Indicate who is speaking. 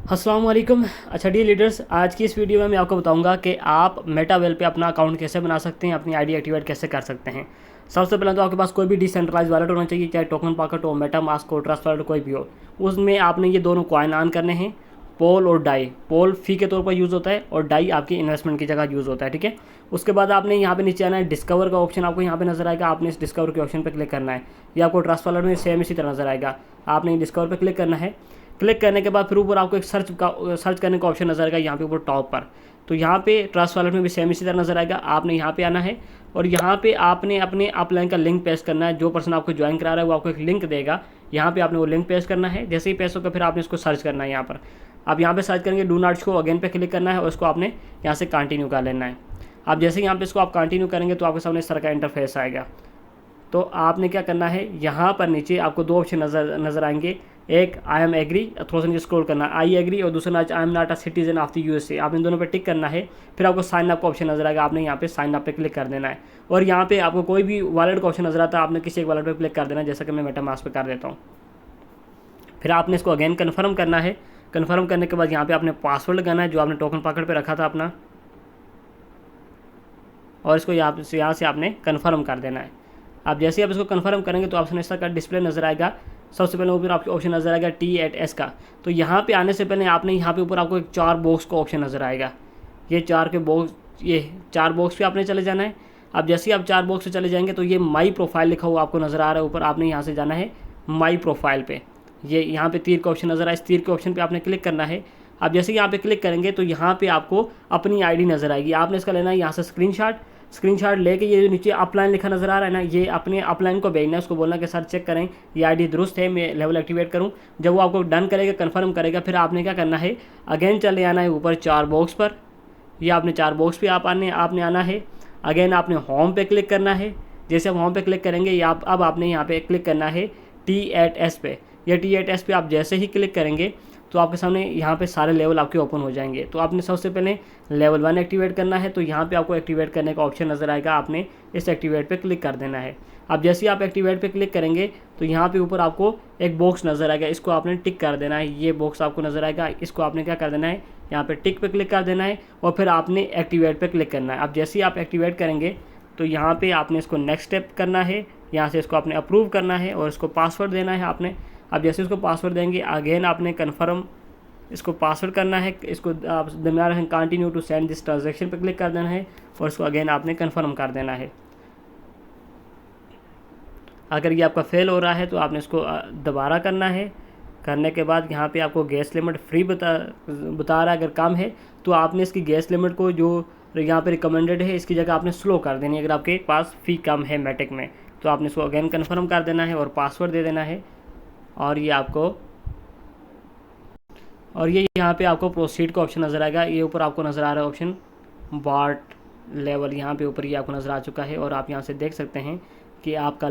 Speaker 1: अस्सलाम वालेकुम। अच्छा डी लीडर्स, आज की इस वीडियो में मैं आपको बताऊंगा कि आप मेटावेल पे अपना अकाउंट कैसे बना सकते हैं, अपनी आईडी एक्टिवेट कैसे कर सकते हैं। सबसे पहले तो आपके पास कोई भी डिसेंट्रलाइज वॉलेट होना चाहिए, चाहे टोकन पॉकेट हो, मेटामास्क हो, ट्रस्ट वॉलेट कोई भी हो। उसमें आपने ये दोनों कॉइन ऑन करने हैं, पोल और डाई। पोल फी के तौर पर यूज़ होता है और डाई आपकी इन्वेस्टमेंट की जगह यूज़ होता है, ठीक है। उसके बाद आपने यहाँ पे नीचे आना है, डिस्कवर का ऑप्शन आपको यहाँ पे नजर आएगा, आपने इस डिस्कवर के ऑप्शन पर क्लिक करना है। ये आपको ट्रस्ट वॉलेट में सेम इसी तरह नजर आएगा, आपने डिस्कवर पर क्लिक करना है। क्लिक करने के बाद फिर ऊपर आपको एक सर्च करने का ऑप्शन नजर आएगा यहाँ पे ऊपर टॉप पर। तो यहाँ पे ट्रस्ट वॉलेट में भी सेम इसी तरह नजर आएगा, आपने यहाँ पे आना है और यहाँ पे आपने अपने अपलाइन का लिंक पेस्ट करना है। जो पर्सन आपको ज्वाइन करा रहा है वो आपको एक लिंक देगा, यहाँ पे आपने वो लिंक पेस्ट करना है। जैसे ही पेस्ट होगा फिर आपने इसको सर्च करना है। यहाँ पर आप यहाँ पे सर्च करेंगे, डू नॉट को अगेन पे क्लिक करना है और इसको आपने यहाँ से कंटिन्यू कर लेना है। आप जैसे यहाँ पे इसको आप कंटिन्यू करेंगे तो आपके सामने इस तरह का इंटरफेस आएगा। तो आपने क्या करना है, यहाँ पर नीचे आपको दो ऑप्शन नजर आएंगे, एक आई एम एग्री, थोड़ा सा नीचे स्क्रॉल करना है, आई एग्री, और दूसरा I am not a citizen of the USA. आप इन दोनों पे टिक करना है। फिर आपको साइन अप का ऑप्शन नजर आएगा, आपने यहाँ पे साइन अप पे क्लिक कर देना है। और यहाँ पे आपको कोई भी वॉलेट का ऑप्शन नजर आता है, आपने किसी एक वॉलेट पे क्लिक कर देना है, जैसा कि मैं मेटामास्क पे कर देता हूँ। फिर आपने इसको अगेन कन्फर्म करना है। कन्फर्म करने के बाद यहाँ पे आपने पासवर्ड लगाना है जो आपने टोकन पॉकेट पे रखा था अपना, और इसको यहाँ से आपने कन्फर्म कर देना है। आप जैसे ही आप इसको कन्फर्म करेंगे तो आपसे इस तरह का डिस्प्ले नजर आएगा। सबसे पहले ऊपर आपको ऑप्शन नजर आएगा T8S का। तो यहाँ पे आने से पहले आपने यहाँ पे ऊपर आपको एक 4 बॉक्स का ऑप्शन नजर आएगा। ये 4 बॉक्स पे आपने चले जाना है। अब जैसे ही आप 4 बॉक्स पे चले जाएंगे तो ये माई प्रोफाइल लिखा हुआ आपको नजर आ रहा है ऊपर, आपने यहाँ से जाना है माई प्रोफाइल पे। ये यहाँ पे तीर का ऑप्शन नजर आया, इस तीर के ऑप्शन पे आपने क्लिक करना है। अब जैसे यहाँ पे क्लिक करेंगे तो यहाँ पे आपको अपनी आईडी नजर आएगी, आपने इसका लेना है यहाँ से स्क्रीनशॉट लेके ये जो नीचे अपलाइन लिखा नजर आ रहा है ना, ये अपने अपलाइन को भेजना है, उसको बोलना कि सर चेक करें ये आईडी दुरुस्त है, मैं लेवल एक्टिवेट करूं। जब वो आपको डन करेगा, कंफर्म करेगा, फिर आपने क्या करना है, अगेन चले आना है ऊपर 4 बॉक्स पर। ये आपने 4 बॉक्स पे आपने आना है। अगेन आपने होम पे क्लिक करना है। जैसे आप होम पे क्लिक करेंगे ये अब आपने यहाँ पे क्लिक करना है T8S पे। ये T8S पे आप जैसे ही क्लिक करेंगे तो आपके सामने यहाँ पे सारे लेवल आपके ओपन हो जाएंगे। तो आपने सबसे पहले लेवल 1 एक्टिवेट करना है, तो यहाँ पे आपको एक्टिवेट करने का ऑप्शन नज़र आएगा, आपने इस एक्टिवेट पे क्लिक कर देना है। अब जैसे ही आप एक्टिवेट पे क्लिक करेंगे तो यहाँ पे ऊपर आपको एक बॉक्स नज़र आएगा, इसको आपने टिक कर देना है। ये बॉक्स आपको नज़र आएगा, इसको आपने क्या कर देना है, यहाँ पर टिक पे क्लिक कर देना है और फिर आपने एक्टिवेट पे क्लिक करना है। अब जैसे ही आप एक्टिवेट करेंगे तो यहाँ पे आपने इसको नेक्स्ट स्टेप करना है, यहाँ से इसको आपने अप्रूव करना है और इसको पासवर्ड देना है आपने। अब जैसे इसको पासवर्ड देंगे अगेन आपने कन्फर्म इसको पासवर्ड करना है, इसको आप दरमियान continue to send this transaction पे क्लिक कर देना है और इसको अगेन आपने कन्फर्म कर देना है। अगर ये आपका फेल हो रहा है तो आपने इसको दोबारा करना है। करने के बाद यहाँ पे आपको गैस लिमिट फ्री बता रहा है, अगर कम है तो आपने इसकी गैस लिमिट को जो यहाँ पे रिकमेंडेड है इसकी जगह आपने स्लो कर देनी है। अगर आपके पास फ़ी कम है मैटिक में तो आपने इसको अगेन कन्फर्म कर देना है और पासवर्ड दे देना है। और ये यहाँ पे आपको प्रोसीड का ऑप्शन नज़र आएगा, ये ऊपर आपको नज़र आ रहा है ऑप्शन बार्ट लेवल, यहाँ पे ऊपर ये आपको नज़र आ चुका है और आप यहाँ से देख सकते हैं कि आपका